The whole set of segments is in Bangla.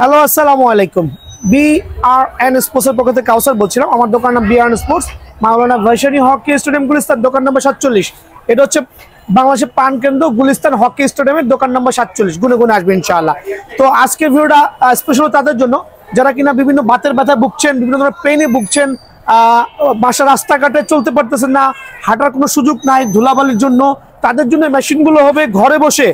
হ্যালো, আসসালামু আলাইকুম। বিআরএন স্পোর্টসের পক্ষ থেকে কাউসার বলছিলাম। আমার দোকান নাম বিআরএন স্পোর্টস, মাওলানা ভাসানী হকি স্টেডিয়াম গুলিস্তান, দোকান নম্বর 47। এটা হচ্ছে বাংলাদেশের পান কেন্দ্র গুলিস্তান হকি স্টেডিয়ামের দোকান নম্বর 47। গুনে গুনে আসবে ইনশাআল্লাহ। তো আজকের ভিডিওটা স্পেশাল তাদের জন্য যারা কিনা বিভিন্ন বাতের ব্যথা ভুগছেন, বিভিন্ন ধরনের পেনে ভুগছেন, বাসা রাস্তাঘাটে চলতে পারতেছেন না, হাঁটার কোনো সুযোগ নাই ধুলাবালির জন্য। তাদের জন্য মেশিনগুলো হবে ঘরে বসে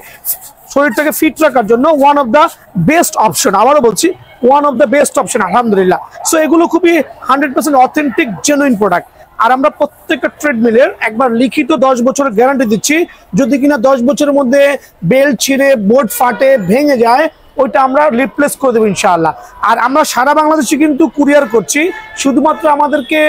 শরীরটাকে ফিট রাখার জন্য one of the best option. আবারও বলছি, one of the best option, আলহামদুলিল্লাহ। সো এগুলো খুবই 100% অথেন্টিক জেনুইন প্রোডাক্ট। আর আমরা প্রত্যেকটা ট্রেডমিলের একবার লিখিত 10 বছরের গ্যারান্টি দিচ্ছি। যদি কিনা 10 বছরের মধ্যে বেল্ট ছিঁড়ে, বোর্ড ফাটে, ভেঙে যায়, ওইটা আমরা রিপ্লেস করে দেবো ইনশাআল্লাহ। আর আমরা সারা বাংলাদেশে কিন্তু কুরিয়ার করছি। শুধুমাত্র আমাদেরকে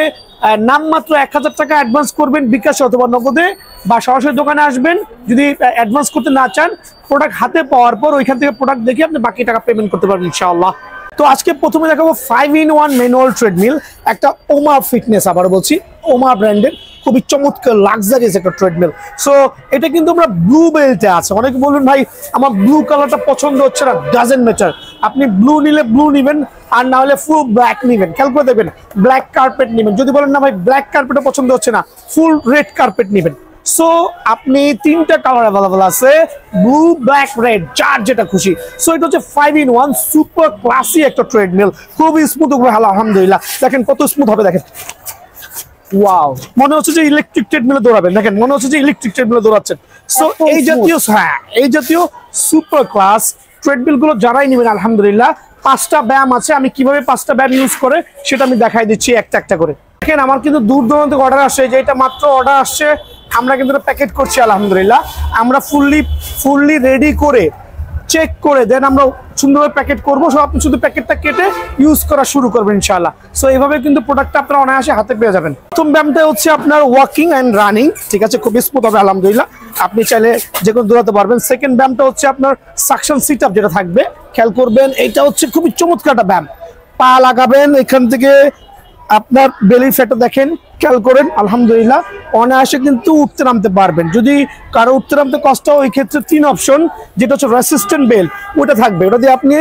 নামমাত্র 1000 টাকা অ্যাডভান্স করবেন বিকাশে অথবা নগদে, বা সরাসরি দোকানে আসবেন। যদি অ্যাডভান্স করতে না চান, প্রোডাক্ট হাতে পাওয়ার পর ওইখান থেকে প্রোডাক্ট দেখে আপনি বাকি টাকা পেমেন্ট করতে পারবেন ইনশাআল্লাহ। তো আজকে প্রথমে দেখাবো 5-in-1 ম্যানুয়াল ট্রেডমিল, একটা ওমা ফিটনেস। আবার বলছি, ওমা ব্র্যান্ডের খুবই চমৎকার লাক্সারিয়াস একটা ট্রেডমিল। সো এটা কিন্তু আমরা ব্লু বেল্টে আছে। অনেকে বলবেন ভাই আমার ব্লু কালারটা পছন্দ হচ্ছে না, ডাজেন্ট ম্যাটার। আপনি ব্লু নিলে ব্লু নিবেন, আর না হলে ফুল ব্ল্যাক নিবেন। খেয়াল করে দেখবেন, ব্ল্যাক কার্পেট নিবেন। যদি বলেন না ভাই ব্ল্যাক কার্পেটও পছন্দ হচ্ছে না, ফুল রেড কার্পেট নিবেন। সো আপনি 3টা কালার অ্যাভেলেবল আছে, ব্লু, ব্ল্যাক, রেড, যার যেটা খুশি। সো এটা হচ্ছে 5-in-1 সুপার ক্লাসি একটা ট্রেডমিল, খুবই স্মুথ। আলহামদুলিল্লাহ, দেখেন কত স্মুথ হবে, দেখেন। ওয়াও, মনে হচ্ছে যে ইলেকট্রিক ট্রেডমিলে দৌড়াবেন। দেখেন, মনে হচ্ছে যে ইলেকট্রিক ট্রেডমিলে দৌড়াচ্ছেন। সো এই জাতীয় সুপার ক্লাস ট্রেডমিল গুলো যারাই নেবেন, আলহামদুলিল্লাহ। 5টা ব্যায়াম আছে। আমি কিভাবে 5টা ব্যায়াম ইউজ করে সেটা আমি দেখাই দিচ্ছি একটা একটা করে। দেখেন, আমার কিন্তু দূর দূরান্ত অর্ডার আসছে, যে এটা মাত্র অর্ডার আসছে, আমরা কিন্তু প্যাকেট করছি আলহামদুলিল্লাহ। আমরা ফুললি রেডি করে চেক করে দেন আমরা সুন্দরভাবে প্যাকেট করবো। সো আপনি শুধু প্যাকেটটা কেটে ইউজ করা শুরু করবেন ইনশাআল্লাহ। সো এইভাবে কিন্তু প্রোডাক্টটা আপনারা অনায়াসে হাতে পেয়ে যাবেন। প্রথম ব্যায়ামটা হচ্ছে আপনার ওয়াকিং অ্যান্ড রানিং, ঠিক আছে, খুব স্মুথ হবে আলহামদুলিল্লাহ। আপনি চাইলে যে কোনো দৌড়াতে পারবেন। সেকেন্ড ব্যায়ামটা হচ্ছে আপনার সাকশন সিট আপ, যেটা থাকবে খেয়াল করবেন। এটা হচ্ছে খুবই চমৎকার একটা ব্যায়াম। পা লাগাবেন, এখান থেকে আপনার বেলির ফ্যাটটা দেখেন, খেয়াল করেন। আলহামদুলিল্লাহ, অনায়াসে কিন্তু উঠতে নামতে পারবেন। যদি কারো উঠতে নামতে কষ্ট হয়, ওই ক্ষেত্রে 3 অপশন, যেটা হচ্ছে রেসিস্ট্যান্ট বেল্ট, ওটা থাকবে। ওটা দিয়ে আপনি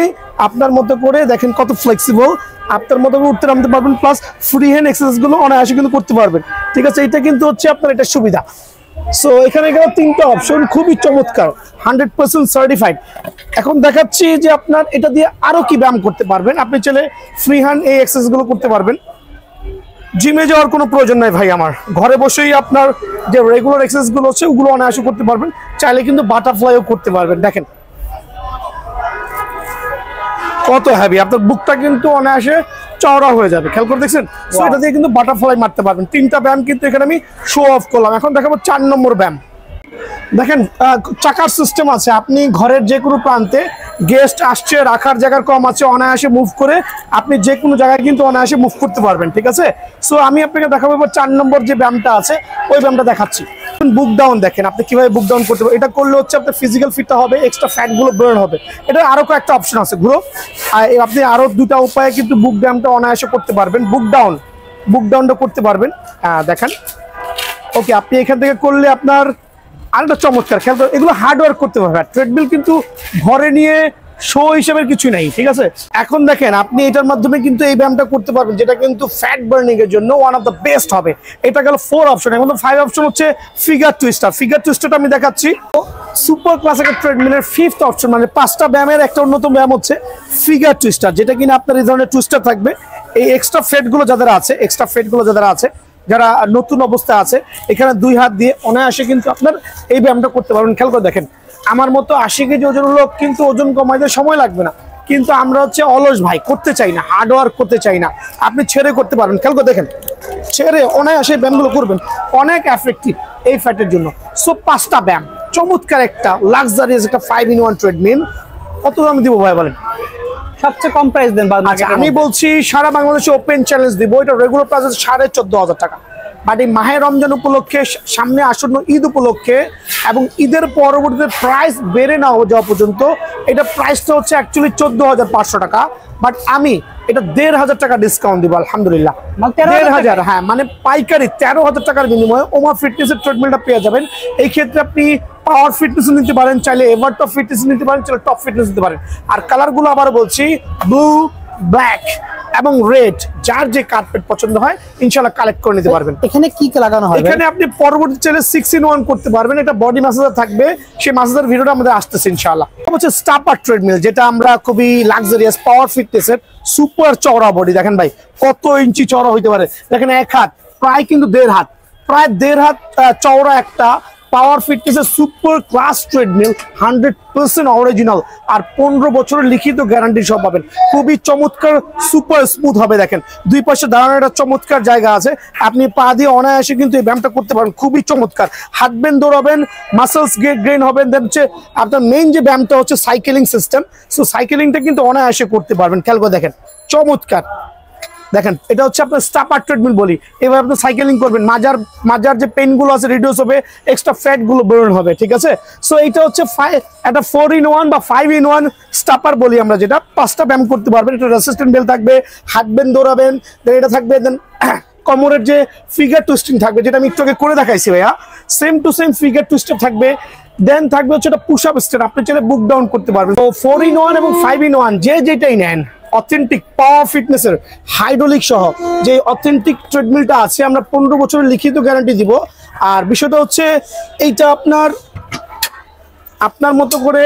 আপনার মতো করে দেখেন কত ফ্লেক্সিবল, আপনার মতো করে উঠতে নামতে পারবেন। প্লাস ফ্রি হ্যান্ড এক্সারসাইজগুলো অনায়াসে কিন্তু করতে পারবেন, ঠিক আছে। এটা কিন্তু হচ্ছে আপনার এটা সুবিধা। সো এখানে 3টা অপশন, খুবই চমৎকার, 100% সার্টিফাইড। এখন দেখাচ্ছি যে আপনার এটা দিয়ে আরো কি ব্যায়াম করতে পারবেন। আপনি চাইলে ফ্রি হ্যান্ড এই এক্সারসাইজগুলো করতে পারবেন। জিমে যাওয়ার কোনো প্রয়োজন নাই ভাই আমার, ঘরে বসেই আপনার যে রেগুলার এক্সারসাইজগুলো হচ্ছে ওগুলো অনায়াসে করতে পারবেন। চাইলে কিন্তু বাটারফ্লাইও করতে পারবেন। দেখেন কত হেভি, আপনার বুকটা কিন্তু অনায়াসে চওড়া হয়ে যাবে, খেয়াল করে দেখছেন। সো এটা দিয়ে কিন্তু বাটারফ্লাই মারতে পারবেন। 3টা ব্যায়াম কিন্তু এখানে আমি শো অফ করলাম। এখন দেখাবো 4 নম্বর ব্যায়াম। দেখেন, চাকার সিস্টেম আছে। আপনি ঘরের যে কোনো প্রান্তে গেস্ট আসছে, রাখার জায়গার কম আছে, অনায়াসে মুভ করে আপনি যে কোনো জায়গায় কিন্তু অনায়াসে মুভ করতে পারবেন, ঠিক আছে। সো আমি আপনাকে দেখাবো 4 নম্বর যে ব্যায়ামটা আছে, ওই ব্যায়ামটা দেখাচ্ছি। বুক ডাউন দেখেন আপনি কিভাবে বুক ডাউন করতে পারবেন। এটা করলে হচ্ছে আপনার ফিজিক্যাল ফিটটা হবে, এক্সট্রা ফ্যাট গুলো বার্ন হবে। এটা আরো কয়েকটা অপশন আছে ঘুরো। আপনি আরো 2টা উপায়ে কিন্তু বুক ব্যায়ামটা অনায়াসে করতে পারবেন। বুক ডাউনটা করতে পারবেন। দেখেন, ওকে, আপনি এখান থেকে করলে আপনার আরেকটা চমৎকার, খেয়াল করে এগুলো হার্ড ওয়ার্ক করতে পারবে। ট্রেডমিল কিন্তু ঘরে নিয়ে শো হিসেবের কিছু নেই, ঠিক আছে। এখন দেখেন, আপনি এটার মাধ্যমে কিন্তু এই ব্যায়ামটা করতে পারবেন, যেটা কিন্তু ফ্যাট বার্নিং এর জন্য ওয়ান অফ দ্য বেস্ট হবে। এটা গেল 4 অপশন। এখন 5 অপশন হচ্ছে ফিগার টুইস্টার। ফিগার টুইস্টারটা আমি দেখাচ্ছি। সুপার ক্লাস একটা ট্রেডমিলের 5th অপশন, মানে 5টা ব্যায়ামের একটা অন্যতম ব্যায়াম হচ্ছে ফিগার টুইস্টার, যেটা কিনা আপনার এই ধরনের টুইস্টার থাকবে। এই এক্সট্রা ফ্যাটগুলো যারা আছে, যারা নতুন অবস্থায় আছে, এখানে 2 হাত দিয়ে অনায়াসে কিন্তু আপনার এই ব্যায়ামটা করতে পারবেন। খেয়াল করে দেখেন, আমার মতো 80 কেজি ওজনের লোক কিন্তু ওজন কমাইতে সময় লাগবে না, কিন্তু আমরা হচ্ছে অলস ভাই, করতে চাই না, হার্ড ওয়ার্ক করতে চাই না। আপনি ছেড়ে করতে পারবেন। খেয়াল করে দেখেন, ছেড়ে অনায়াসে ব্যায়ামগুলো করবেন, অনেক এফেক্টিভ এই ফ্যাটের জন্য। সো 5টা ব্যায়াম, চমৎকার একটা লাক্সারিয়াস একটা 5-in-1 ট্রেডমিল। কত দাম দিব ভাই বলেন? সবচেয়ে কম প্রাইস দেন। আমি বলছি সারা বাংলাদেশে ওপেন চ্যালেঞ্জ দিব। এটা রেগুলার প্রাইস 14,500 টাকা। বাট এই মাহে রমজান উপলক্ষে, সামনে আসন্ন ঈদ উপলক্ষে এবং ঈদের পরবর্তীতে প্রাইস বেড়ে না যাওয়া পর্যন্ত এটা প্রাইসটা হচ্ছে অ্যাকচুয়ালি 14,500 টাকা। বাট আমি এটা 1,500 টাকা ডিসকাউন্ট দিব আলহামদুলিল্লাহ। 1,500, হ্যাঁ, মানে পাইকারি 13,000 টাকার বিনিময়ে ওমা ফিটনেসের ট্রিটমেন্টটা পেয়ে যাবেন। এই ক্ষেত্রে আপনি পাওয়ার ফিটনেস নিতে পারেন, চাইলে এভার টপ ফিটনেস নিতে পারেন, চাইলে টপ ফিটনেস নিতে পারেন। আর কালারগুলো আবার বলছি ব্লু, ব্ল্যাক এবং রেড, যার যে কার্পেট পছন্দ হয় ইনশাআল্লাহ কালেক্ট করে নিতে পারবেন। এখানে কি লাগানো হয়? এখানে আপনি পরবর্তী চাইলে 6-in-1 করতে পারবেন। এটা বডি ম্যাসাজার থাকবে, সেই ম্যাসাজার ভিডিওটা আমাদের আসতেছে ইনশাআল্লাহ। হচ্ছে স্টাপার ট্রেডমিল, যেটা আমরা খুবই লাক্সারিয়াস পাওয়ার ফিটনেসের সুপার চওড়া বডি। দেখেন ভাই কত ইঞ্চি চওড়া হইতে পারে, দেখেন 1 হাত, প্রায় কিন্তু 1.5 হাত, প্রায় 1.5 হাত চওড়া একটা পাওয়ার ফিটনেসের সুপার ক্লাস ট্রেডমিল, 100% অরিজিনাল আর 15 বছরের লিখিত গ্যারান্টি সব পাবেন। খুবই চমৎকার, সুপার স্মুথ হবে। দেখেন দুই পাশে দাঁড়ানোর একটা চমৎকার জায়গা আছে, আপনি পা দিয়ে অনায়াসে কিন্তু এই ব্যায়ামটা করতে পারেন, খুবই চমৎকার। হাঁটবেন, দৌড়াবেন, মাসেলস গেইন হবেন। দেন হচ্ছে আপনার মেইন যে ব্যায়ামটা হচ্ছে সাইকেলিং সিস্টেম, সো সাইকেলিংটা কিন্তু অনায়াসে করতে পারবেন। খেয়াল করে দেখেন, চমৎকার। দেখেন এটা হচ্ছে আপনার স্টাপার ট্রেডমিল বলি। এবার আপনি সাইকেলিং করবেন, মাজার যে পেন গুলো আছে রিডিউস হবে, এক্সট্রা ফ্যাট গুলো বার্ন হবে, ঠিক আছে। সো এটা হচ্ছে একটা 4-in-1 বা 5-in-1 স্টাপার বলি আমরা, যেটা 5টা ব্যায়াম করতে পারবেন। এটা রেসিস্ট্যান্ট বেল থাকবে, হাঁটবেন, দৌড়াবেন, দেন এটা থাকবে, দেন কোমরের যে ফিগার টুইস্টিং থাকবে, যেটা আমি একটু আগে করে দেখাইছি ভাইয়া, same to same figure twister থাকবে। দেন থাকবে হচ্ছে এটা পুশ আপ স্ট্যান্ড, আপনি চাইলে বুক ডাউন করতে পারবেন। তো 4-in-1 এবং 5-in-1 যেটাই নেন, অথেন্টিক পাওয়ার ফিটনেসের হাইড্রোলিক সহ যে অথেন্টিক ট্রেডমিলটা আছে, আমরা 15 বছরের লিখিত গ্যারান্টি দিব। আর বিষয়টা হচ্ছে এইটা আপনার মতো করে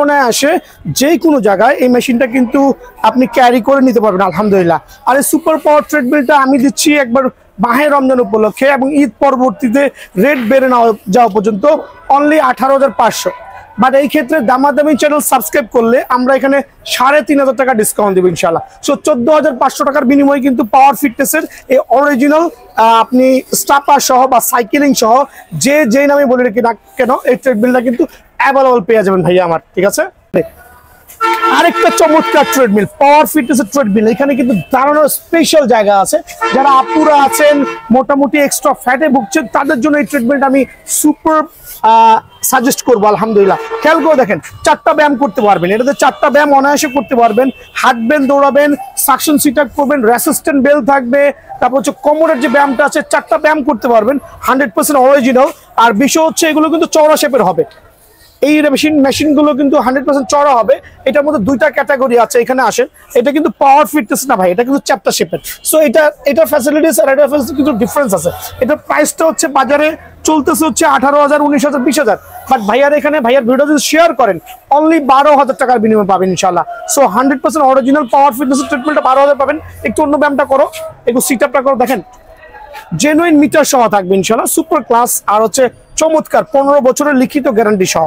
অনায়াসে যে কোনো জায়গায় এই মেশিনটা কিন্তু আপনি ক্যারি করে নিতে পারবেন আলহামদুলিল্লাহ। আর এই সুপার পাওয়ার ট্রেডমিলটা আমি দিচ্ছি একবার মাহে রমজান উপলক্ষে এবং ঈদ পরবর্তীতে রেট বেড়ে না যাওয়া পর্যন্ত অনলি 18,500। বাট এই ক্ষেত্রে দামাদামি চ্যানেল সাবস্ক্রাইব করলে আমরা এখানে 3,500 টাকা ডিসকাউন্ট দেবো ইনশাল্লাহ। সো 14,500 টাকার বিনিময়ে কিন্তু পাওয়ার ফিটনেসের এই অরিজিনাল আপনি স্টাপার সহ বা সাইকেলিং সহ যে নামে বলে রেখে না কেন, এই ট্রেডমিলটা কিন্তু অ্যাভেলেবল পেয়ে যাবেন ভাইয়া আমার, ঠিক আছে। আরেকটা চমৎকার ট্রেডমিল, পাওয়ার ফিটনেসের ট্রেডমিল। এখানে কিন্তু দাঁড়ানোর স্পেশাল জায়গা আছে, যারা আপুরা আছেন মোটামুটি এক্সট্রা ফ্যাটে ভুগছেন, তাদের জন্য এই ট্রিটমেন্ট আমি সুপার সাজেস্ট করবো আলহামদুলিল্লাহ। খেয়াল করে দেখেন, 4টা ব্যায়াম করতে পারবেন, এটাতে 4টা ব্যায়াম অনায়াসে করতে পারবেন। হাঁটবেন, দৌড়াবেন, সাকশন সিট আপ করবেন, রেসিস্ট্যান্ট বেল থাকবে, তারপর হচ্ছে কোমরের যে ব্যায়ামটা আছে, 4টা ব্যায়াম করতে পারবেন, 100% অরিজিনাল। আর বিষয় হচ্ছে এগুলো কিন্তু চওড়া শেপের হবে, এই মেশিনগুলো কিন্তু 100% চড়া হবে। এটার মধ্যে 2টা ক্যাটাগরি আছে, এখানে আসেন। এটা কিন্তু পাওয়ার ফিটনেস না ভাই, এটা কিন্তু চ্যাপ্টার শেপের। সো এটা ফ্যাসিলিটিস আর এটা কিন্তু ডিফারেন্স আছে। এটার প্রাইসটা হচ্ছে বাজারে চলতেছে হচ্ছে 18,000, 19,000, 20,000। বাট ভাইয়ার ভিডিও যদি শেয়ার করেন অনলি 12,000 টাকার বিনিময়ে পাবেন ইনশাল্লাহ। সো 100% অরিজিনাল পাওয়ার ফিটনেস ট্রিটমেন্টটা 12,000 পাবেন। একটু অন্য ব্যায়ামটা করো, একটু সিট আপটা করো, দেখেন জেনুইন মিটার সহ থাকবে ইনশাল্লাহ, সুপার ক্লাস। আর হচ্ছে চমৎকার 15 বছরের লিখিত গ্যারান্টি সহ,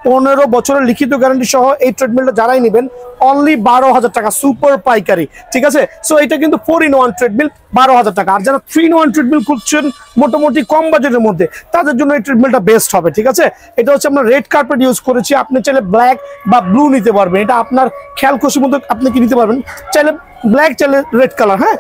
15 বছরের লিখিত গ্যারান্টি সহ এই ট্রেডমিলটা যারাই নেবেন অনলি 12,000 টাকা সুপার পাইকারি, ঠিক আছে। সো এটা কিন্তু 4-in-1 ট্রেডমিল 12,000 টাকা। আর যারা 3-in-1 ট্রেডমিল খুঁজছেন মোটামুটি কম বাজেটের মধ্যে, তাদের জন্য এই ট্রেডমিলটা বেস্ট হবে, ঠিক আছে। এটা হচ্ছে আমরা রেড কার্পেট ইউজ করেছি, আপনি চাইলে ব্ল্যাক বা ব্লু নিতে পারবেন, এটা আপনার খেয়াল খুশি মতো আপনি কি নিতে পারবেন, চাইলে ব্ল্যাক, চাইলে রেড কালার। হ্যাঁ,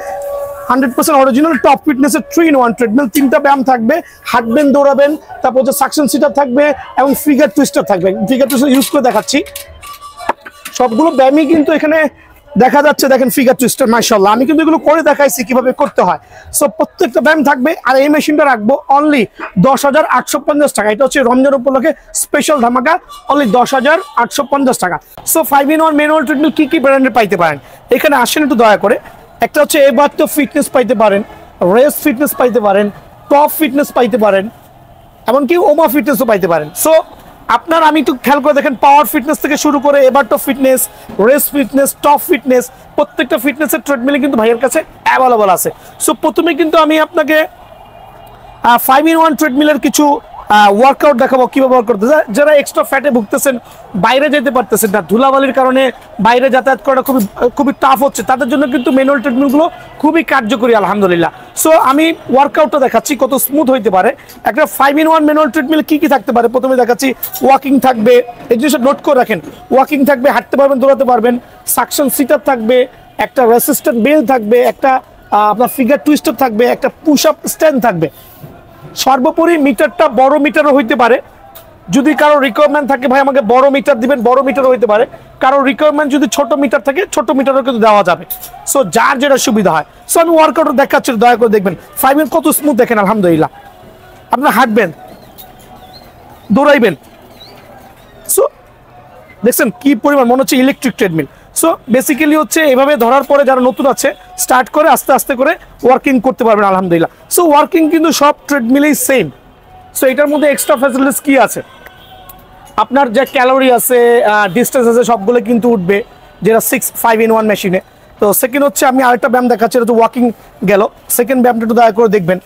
100% অরিজিনাল টপ ফিটনেসের 3-in-1 ট্রেডমিল। 3টা ব্যায়াম থাকবে, হাঁটবেন, দৌড়াবেন, তারপর হচ্ছে সাকশন সিটার থাকবে এবং ফিগার টুইস্টার থাকবে। ফিগার টুইস্টার ইউজ করে দেখাচ্ছি, সবগুলো ব্যায়ামই কিন্তু এখানে দেখা যাচ্ছে। দেখেন ফিগার টুইস্টার, মাশাআল্লাহ, আমি কিন্তু এগুলো করে দেখাইছি কিভাবে করতে হয়। সো প্রত্যেকটা ব্যায়াম থাকবে। আর এই মেশিনটা রাখবো অনলি 10,850 টাকা। এটা হচ্ছে রমজান উপলক্ষে স্পেশাল ধামাকা, অনলি 10,850 টাকা। সো 5-in-1 ম্যানুয়াল ট্রেডমিল কি কি ব্র্যান্ডের পাইতে পারেন এখানে আসেন একটু দয়া করে। একটা হচ্ছে এবার তো ফিটনেস পাইতে পারেন, রেস ফিটনেস পাইতে পারেন, টপ ফিটনেস পাইতে পারেন, এমনকি ওমা ফিটনেসও পাইতে পারেন। সো আপনার আমি একটু খেয়াল করে দেখেন, পাওয়ার ফিটনেস থেকে শুরু করে এবার তো fitness, race fitness, top fitness, প্রত্যেকটা ফিটনেসের ট্রেডমিলে কিন্তু ভাইয়ের কাছে অ্যাভেলেবল আছে। সো প্রথমে কিন্তু আমি আপনাকে 5-in-1 ট্রেডমিলের কিছু ওয়ার্কআউট দেখাবো কিভাবে ওয়ার্ক করতে। যারা এক্সট্রা ফ্যাটে ভুগতেছেন, বাইরে যেতে পারতেছেন না, ধুলাবালির কারণে বাইরে যাতায়াত করাটা খুবই টাফ হচ্ছে, তাদের জন্য কিন্তু ম্যানুয়াল ট্রেডমিলগুলো খুবই কার্যকরী আলহামদুলিল্লাহ। সো আমি ওয়ার্কআউটটা দেখাচ্ছি কত স্মুথ হইতে পারে। একটা 5-in-1 ম্যানুয়াল ট্রেডমিল কি কি থাকতে পারে প্রথমে দেখাচ্ছি। ওয়াকিং থাকবে, এই জিনিসটা নোট করে রাখেন। ওয়াকিং থাকবে, হাঁটতে পারবেন, দৌড়াতে পারবেন, সাকশন সিটার থাকবে, একটা রেসিস্ট্যান্ট বেল থাকবে, একটা আপনার ফিগার টুইস্টার থাকবে, একটা পুশ আপ স্ট্যান্ড থাকবে। সর্বোপরি মিটারটা বড় মিটারও হইতে পারে, যদি কারো রিকোয়ারমেন্ট থাকে ভাই আমাকে বড় মিটার দিবেন, বড় মিটারও হইতে পারে। কারো রিকোয়ারমেন্ট যদি ছোট মিটার থাকে, ছোট মিটারও কিন্তু দেওয়া যাবে। সো যার যেটা সুবিধা হয়। সো আমি ওয়ার্কআউট দেখাচ্ছি, দয়া করে দেখবেন। 5-in কত স্মুথ দেখেন আলহামদুলিল্লাহ। আপনার হাঁটবেন, দৌড়াইবেন, দেখছেন কি পরিমাণ, মনে হচ্ছে ইলেকট্রিক ট্রেডমিল। সো বেসিক্যালি হচ্ছে এভাবে ধরার পরে যারা নতুন আছে স্টার্ট করে আস্তে আস্তে করে ওয়ার্কিং করতে পারবেন আলহামদুলিল্লাহ। সো ওয়ার্কিং কিন্তু সব ট্রেডমিলেই সেম। সো এটার মধ্যে এক্সট্রা ফ্যাসিলিটিস কি আছে, আপনার যে ক্যালোরি আছে, ডিস্টেন্স আছে, সবগুলো কিন্তু উঠবে, যেটা 6-5-in-1 মেশিনে। তো সেকেন্ড হচ্ছে আমি আরেকটা ব্যায়াম দেখাচ্ছি, এটা তো ওয়াকিং গেল। সেকেন্ড ব্যায়ামটা একটু দয়া করে দেখবেন,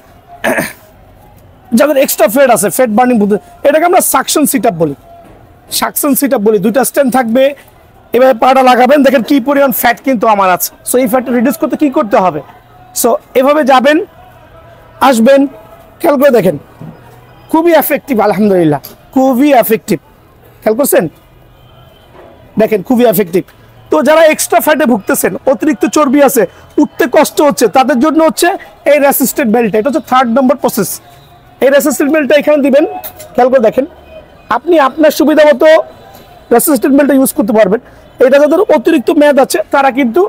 যাদের এক্সট্রা ফ্যাট আছে, ফ্যাট বার্নিং বুঝতে, এটাকে আমরা সাকশন সিট আপ বলি। সাকশন সিট আপ বলি, দুইটা স্ট্যান্ড থাকবে, এভাবে পাটা লাগাবেন, দেখেন কি পরিমাণ ফ্যাট কিন্তু আমার আছে। সো এই ফ্যাটটা রিডিউস করতে কি করতে হবে, সো এভাবে যাবেন আসবেন, খেয়াল করে দেখেন খুবই এফেক্টিভ আলহামদুলিল্লাহ, খুবই এফেক্টিভ। খেয়াল করছেন, দেখেন খুবই এফেক্টিভ। তো যারা এক্সট্রা ফ্যাটে ভুগতেছেন, অতিরিক্ত চর্বি আছে, উঠতে কষ্ট হচ্ছে, তাদের জন্য হচ্ছে এই রেসিস্টেড বেল্টটা। এটা হচ্ছে 3rd নম্বর প্রসেস। এই রেসিস্টেড বেল্টটা এখানে দিবেন, খেয়াল করে দেখেন, আপনি আপনার সুবিধা মতো রেসিস্টেড বেল্টটা ইউজ করতে পারবেন। এটা যাদের অতিরিক্ত মেয়াদ আছে তারা কিন্তু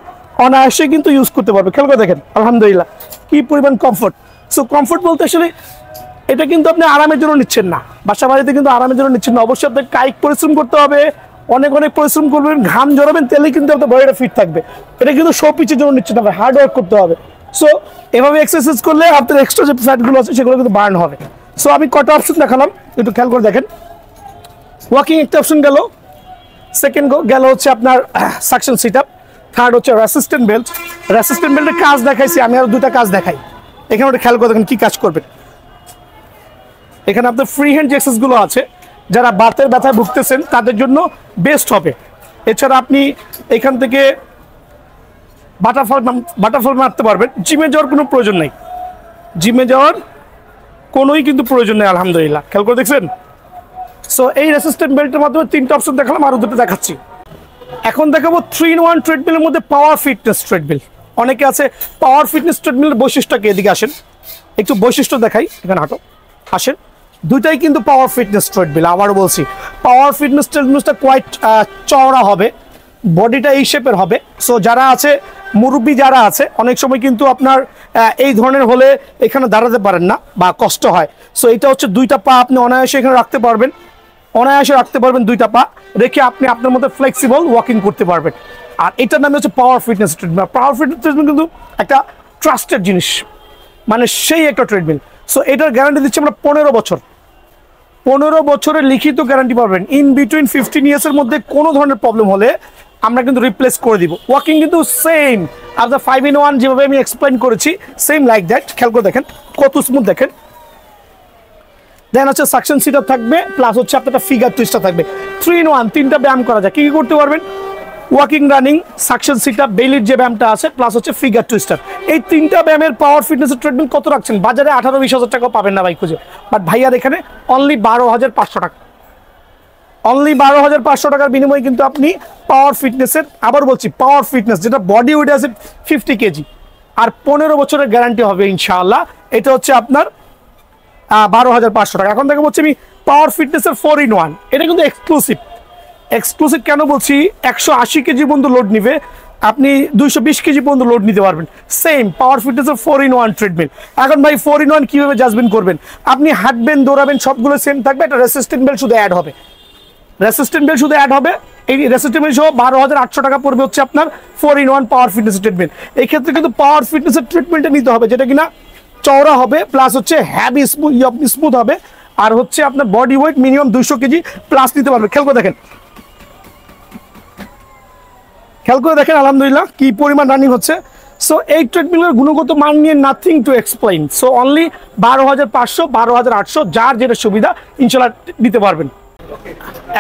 অনায়াসে কিন্তু ইউজ করতে পারবে। খেয়াল করে দেখেন আলহামদুলিল্লাহ কি পরিমাণ কমফোর্ট। সো কমফোর্ট বলতে আসলে এটা কিন্তু আপনি আরামের জন্য নিচ্ছেন না, বাসা বাড়িতে কিন্তু আরামের জন্য নিচ্ছেন না, অবশ্যই আপনাকে কায়িক পরিশ্রম করতে হবে, অনেক অনেক পরিশ্রম করবেন, ঘাম ঝরাবেন, তেলে কিন্তু আপনার বডিটা ফিট থাকবে। এটা কিন্তু শো পিচের জন্য নিচ্ছেন না, হার্ড ওয়ার্ক করতে হবে। সো এভাবে এক্সারসাইজ করলে আপনার এক্সট্রা যে ফ্যাটগুলো আছে সেগুলো কিন্তু বার্ন হবে। সো আমি কটা অপশন দেখালাম, একটু খেয়াল করে দেখেন। ওয়াকিং একটা অপশন গেল, সেকেন্ড গেল হচ্ছে আপনার সাকশন সিট আপ, থার্ড হচ্ছে রেসিস্ট্যান্ট বেল্ট। রেসিস্ট্যান্ট বেল্টের কাজ দেখাইছি আমি, আর দুটা কাজ দেখাই। এখানে ওটা খেয়াল করে দেখেন কি কাজ করবেন। এখানে আপনার ফ্রি হ্যান্ড যে এক্সারসাইজগুলো আছে, যারা বাতের ব্যথায় ভুগতেছেন তাদের জন্য বেস্ট হবে। এছাড়া আপনি এখান থেকে বাটারফল মারতে পারবেন। জিমে যাওয়ার কোনো প্রয়োজন নেই, জিমে যাওয়ার কোনোই কিন্তু প্রয়োজন নেই আলহামদুলিল্লাহ। খেয়াল করে দেখছেন। সো এই রেসিস্ট্যান্ট বেল্টের মাধ্যমে 3টা অপশন দেখালাম, আরও দুটো দেখাচ্ছি। এখন দেখাবো 3-in-1 ট্রেডমিলের মধ্যে পাওয়ার ফিটনেস ট্রেডমিল। অনেকে আছে পাওয়ার ফিটনেস ট্রেডমিলের বৈশিষ্ট্যকে, এদিকে আসেন একটু বৈশিষ্ট্য দেখাই, এখানে হাঁটো আসেন। দুইটাই কিন্তু পাওয়ার ফিটনেস ট্রেডমিল। আবারও বলছি, পাওয়ার ফিটনেস ট্রেডমিলটা কোয়াইট চওড়া হবে, বডিটা এই শেপের হবে। সো যারা আছে মুরব্বী যারা আছে, অনেক সময় কিন্তু আপনার এই ধরনের হলে এখানে দাঁড়াতে পারেন না বা কষ্ট হয়। সো এটা হচ্ছে দুইটা পা আপনি অনায়াসে এখানে রাখতে পারবেন, অনায়াসে রাখতে পারবেন, দুইটা পা রেখে আপনি আপনার মধ্যে ফ্লেক্সিবল ওয়াকিং করতে পারবেন। আর এটার নামে হচ্ছে পাওয়ার ফিটনেস ট্রেডমিল। পাওয়ার ফিটনেস ট্রেডমিল কিন্তু একটা ট্রাস্টেড জিনিস, মানে সেই একটা ট্রেডমিল। সো এটার গ্যারান্টি দিচ্ছি আমরা 15 বছর, 15 বছরের লিখিত গ্যারান্টি পাবেন। ইন বিটুইন 15 ইয়ার্সের মধ্যে কোনো ধরনের প্রবলেম হলে আমরা কিন্তু রিপ্লেস করে দিব। ওয়াকিং কিন্তু সেম আপনার 5-in-1 যেভাবে আমি এক্সপ্লেন করেছি, সেম লাইক দ্যাট। খেয়াল করে দেখেন কত স্মুথ, দেখেন। দেন হচ্ছে সাকশন সিট আপ থাকবে, প্লাস হচ্ছে আপনার ফিগার টুইস্টার থাকবে। 3-in-1 তিনটা ব্যায়াম করা যায়। কি কি করতে পারবেন, walking, running, suction sit up, বেলির যে ব্যায়ামটা আছে, প্লাস হচ্ছে ফিগার টুইস্টার। এই তিনটা ব্যায়ামের পাওয়ার ফিটনেসের ট্রেডমিল কত রাখছেন? বাজারে 18-20 হাজার টাকা পাবেন না ভাই খুঁজে, বাট ভাইয়ার এখানে অনলি 12,500 টাকা। অনলি 12,500 টাকার বিনিময়ে কিন্তু আপনি পাওয়ার ফিটনেসের, আবার বলছি পাওয়ার ফিটনেস, যেটা বডি ওয়েট আছে 50 কেজি, আর 15 বছরের গ্যারান্টি হবে ইনশাআল্লাহ। এটা হচ্ছে আপনার 12,500 টাকা। এখন থেকে বলছি আমি পাওয়ার ফিটনেসের 4-in-1, এটা কিন্তু এক্সক্লুসিভ। এক্সক্লুসিভ কেন বলছি, 180 কেজি পর্যন্ত লোড নিবে, আপনি 220 কেজি পর্যন্ত লোড নিতে পারবেন। সেম পাওয়ার ফিটনেসের 4-in-1 ট্রেডমিল। এখন ভাই 4-in-1 কিভাবে জাজমেন্ট করবেন? আপনি হাঁটবেন, দৌড়াবেন, সবগুলো সেম থাকবে, একটা রেসিস্ট্যান্ট বেল্ট শুধু অ্যাড হবে। রেসিস্ট্যান্ট বেল্ট শুধু অ্যাড হবে। এই রেসিস্ট্যান্ট বেল্ট সহ 12,800 টাকা পড়বে হচ্ছে আপনার 4-in-1 পাওয়ার ফিটনেস ট্রিটমেন্ট। এই ক্ষেত্রে কিন্তু পাওয়ার ফিটনেসের ট্রিটমেন্টটা নিতে হবে, যেটা কিনা চওড়া হবে, প্লাস হচ্ছে হ্যাভি স্মুথ হবে, আর হচ্ছে আপনার body weight minimum 200 KG plus নিতে পারবে। খেয়াল করে দেখেন, খেয়াল করে দেখেন আলহামদুলিল্লাহ কি পরিমাণ রানিং হচ্ছে। সো এই ট্রেডমিলের গুণগত মান নিয়ে nothing to explain. So only 12,500, 12,800, যার যেটা সুবিধা ইনশাল্লাহ নিতে পারবেন।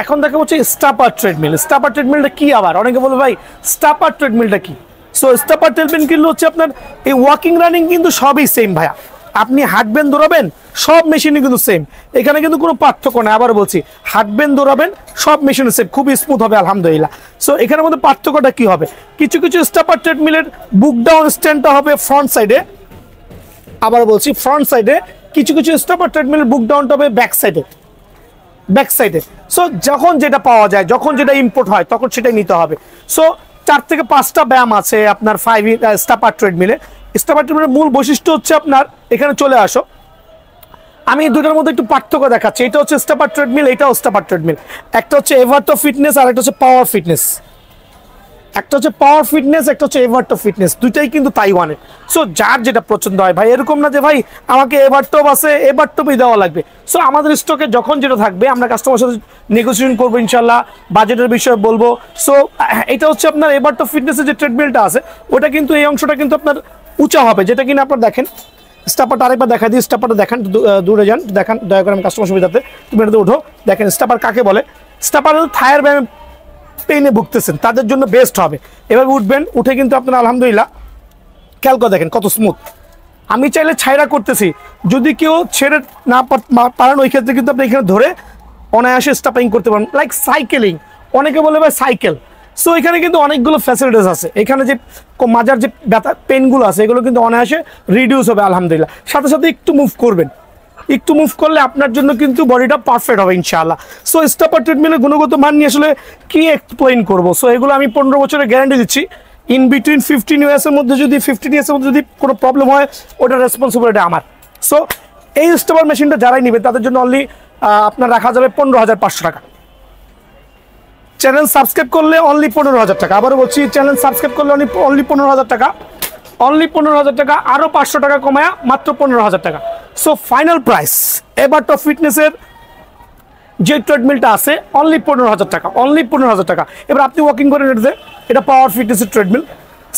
এখন দেখা হচ্ছে স্টাপার ট্রেডমিল। স্টাপার ট্রেডমিলটা কি? আবার অনেকে বলবে ভাই স্টাপার ট্রেডমিলটা কি? সো স্টাপার ট্রেডমিল কিন্তু হচ্ছে আপনার এই ওয়াকিং, রানিং কিন্তু সবই সেম ভাইয়া। আপনি হাঁটবেন, দৌড়াবেন, সব মেশিনই কিন্তু সেম, এখানে কিন্তু কোনো পার্থক্য নেই। আবার বলছি, হাঁটবেন, দৌড়াবেন, সব মেশিন সেম, খুবই স্মুথ হবে আলহামদুলিল্লাহ। সো এখানের মধ্যে পার্থক্যটা কি হবে? কিছু কিছু স্টাপার ট্রেডমিলের বুক ডাউন স্ট্যান্ডটা হবে ফ্রন্ট সাইডে, আবার বলছি ফ্রন্ট সাইডে। কিছু কিছু স্টাপার ট্রেডমিলের বুক ডাউনটা হবে ব্যাক সাইডে, ব্যাক সাইডে। সো যখন যেটা পাওয়া যায়, যখন যেটা ইম্পোর্ট হয়, তখন সেটাই নিতে হবে। সো 4 থেকে 5টা ব্যায়াম আছে আপনার স্টাপার ট্রেডমিলে। স্টাপার ট্রেডমিলের মূল বৈশিষ্ট্য হচ্ছে আপনার, এখানে চলে আসো, আমি দুটার মধ্যে একটু পার্থক্য দেখাচ্ছি। এটা হচ্ছে স্টাপার ট্রেডমিল, এটাও স্টাপার ট্রেডমিল। একটা হচ্ছে এভারটো ফিটনেস আর একটা হচ্ছে পাওয়ার ফিটনেস। একটা হচ্ছে পাওয়ার ফিটনেস, একটা হচ্ছে এভারটো ফিটনেস, দুইটাই কিন্তু তাইওয়ানের। সো যার যেটা পছন্দ হয় ভাই, এরকম না যে ভাই আমাকে এভারটপ আছে এভারটপই দেওয়া লাগবে। সো আমাদের স্টকে যখন যেটা থাকবে আমরা কাস্টমার সাথে নেগোসিয়েশন করবো ইনশাল্লাহ, বাজেটের বিষয়ে বলবো। সো এটা হচ্ছে আপনার এভারটপ ফিটনেসের যে ট্রেডমিলটা আছে ওটা কিন্তু এই অংশটা কিন্তু আপনার উঁচা হবে, যেটা কিনা আপনার দেখেন। স্টাপারটা আরেকবার দেখা দিই, স্টাপারটা দেখান, দূরে যান, দেখান দয়া করে, আমি কাস্টমার সুবিধাতে। তুমি এটাতে উঠো, দেখেন স্টাপার কাকে বলে। স্টাপার থায়ার ব্যায়ামে পেইনে ভুগতেছেন তাদের জন্য বেস্ট হবে। এভাবে উঠবেন, উঠে কিন্তু আপনার আলহামদুলিল্লাহ খেয়াল করে দেখেন কত স্মুথ। আমি চাইলে ছাইরা করতেছি, যদি কেউ ছেড়ে না পারেন ওই ক্ষেত্রে কিন্তু আপনি এখানে ধরে অনায়াসে স্টাপিং করতে পারেন, লাইক সাইকেলিং, অনেকে বলে ভাই সাইকেল। সো এখানে কিন্তু অনেকগুলো ফ্যাসিলিটিস আছে। এখানে যে মাজার যে ব্যথা পেনগুলো আছে এগুলো কিন্তু অনায়াসে রিডিউস হবে আলহামদুলিল্লাহ। সাথে সাথে একটু মুভ করবেন, একটু মুভ করলে আপনার জন্য কিন্তু বডিটা পারফেক্ট হবে ইনশাআল্লাহ। সো স্টাপার ট্রিটমেন্টের গুণগত মান নিয়ে আসলে কি এক্সপ্লেইন করবো। সো এগুলো আমি 15 বছরের গ্যারান্টি দিচ্ছি। ইন বিটুইন 15 ইয়ার্সের মধ্যে যদি 15 ইয়ার্সের মধ্যে যদি কোনো প্রবলেম হয় ওটার রেসপন্সিবিলিটি আমার। সো এই স্টাপার মেশিনটা যারাই নেবে তাদের জন্য অনলি আপনার রাখা যাবে 15,500 টাকা। চ্যানেল সাবস্ক্রাইব করলে অনলি 15,000 টাকা। আবারও বলছি, চ্যানেল সাবস্ক্রাইব করলে অনলি 15,000 টাকা, অনলি 15,000 টাকা, আরও 500 টাকা কমায়া মাত্র 15,000 টাকা। সো ফাইনাল প্রাইস এভারটপ ফিটনেসের যে ট্রেডমিলটা আছে অনলি 15,000 টাকা, অনলি 15,000 টাকা। এবার আপনি ওয়াকিং করে নেটে, এটা পাওয়ার ফিটনেসের ট্রেডমিল,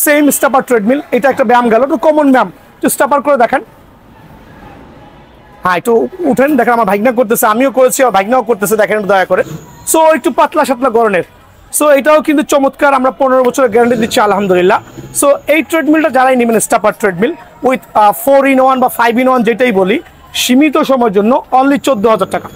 সেম স্টাপার ট্রেডমিল। এটা একটা ব্যায়াম গেল, একটু কমন ব্যায়াম, একটু স্টাপার করে দেখেন। হ্যাঁ একটু উঠেন, দেখেন আমার ভাইগনা করতেছে, আমিও করেছি, আমার ভাইগনাও করতেছে, দেখেন দয়া করে। সো একটু পাতলা সাতলা গরনের। সো এটাও কিন্তু চমৎকার, আমরা 15 বছরের গ্যারান্টি দিচ্ছি আলহামদুলিল্লাহ। সো এই ট্রেডমিলটা যারাই নেবেন স্টাপার ট্রেডমিল উইথ 4-in-1 বা 5-in-1 যেটাই বলি, সীমিত সময়ের জন্য অনলি 14,000 টাকা,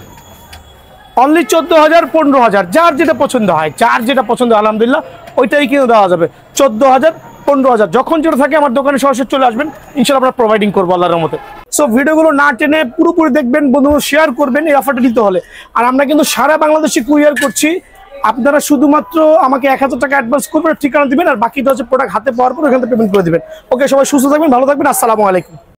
অনলি 14,000, 15,000, যার যেটা পছন্দ হয়, যার যেটা পছন্দ আলহামদুলিল্লাহ ওইটাই কিন্তু দেওয়া যাবে। 14,000, 15,000 যখন যেটা থাকে আমার দোকানে সরাসরি চলে আসবেন, ইনশাআল্লাহ আমরা প্রোভাইডিং করবো আল্লাহর মতে। সো ভিডিওগুলো না টেনে পুরোপুরি দেখবেন, বন্ধুরা শেয়ার করবেন এই অফারটা নিতে হলে। আর আমরা কিন্তু সারা বাংলাদেশে কুরিয়ার করছি। আপনারা শুধুমাত্র আমাকে 1,000 টাকা অ্যাডভান্স করবেন, ঠিকানা দিবেন, আর বাকিটা হচ্ছে প্রোডাক্ট হাতে পাওয়ার পর ওখান থেকে পেমেন্ট করে দিবেন। ওকে, সবাই সুস্থ থাকবেন, ভালো থাকবেন, আসসালামু আলাইকুম।